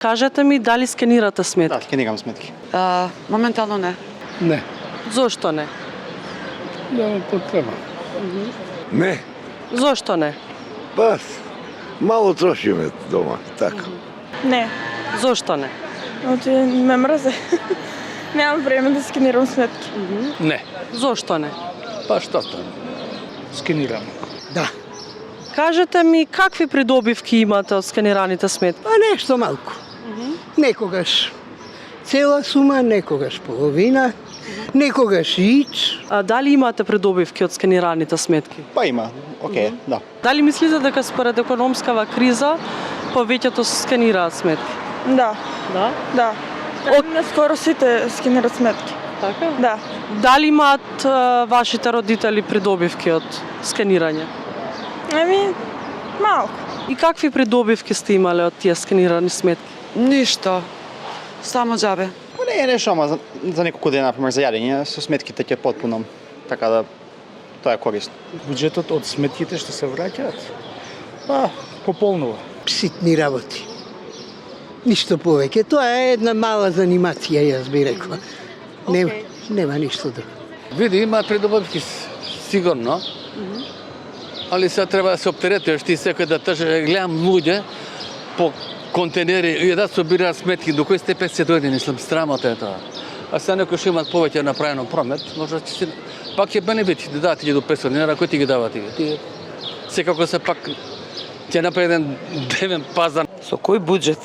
Кажете ми дали скенирате сметки? Да, скенирам сметки. Моментално не. Не. Зошто не? Да, потреба. Не, Зошто не? па мало трошиме дома, така. Не, Зошто не? значи ме мрзе. Нямам време да сканирам сметки. Не. Зошто не? Па што тоа? Скенирам. Кажете ми какви придобивки имате од сканираните сметки? Па нешто малку. Некогаш цела сума, некогаш половина, некогаш ич. А дали имате придобивки од сканираните сметки? Па има, окей, да. Дали мислите дека според економскава криза повеќето сканираат сметки? Да, Да. да. Наскоро сите сканират сметки. Така? Да. Дали имаат вашите родители придобивки од сканирање? Ами, малку. И какви придобивки сте имале од тие сканирани сметки? Ништо. Само џабе. Па не е нешто, ама за неколку дена, например, за јадење, со сметките ќе потпуно, така да тоа е корисно. Буџетот од сметките што се враќаат, па пополнува. Ситни работи. Ништо повеќе. Тоа е една мала занимација, јас би рекла. Нема ништо друго. Види, има придобивки сигурно, али сега треба да се оптеретуваш ти секој да тажеш. Гледам луѓе по контейнери и да собираат сметки, до кој степен се дојде, мислам, срамота е тоа. А сега некој ќе имат повеќе направено промет, може ќе пак ќе бенефит да дадат 1500 динара, кој ти ги дава тие? Тие секако се пак ќе направи еден дневен пазар. Со кој буџет?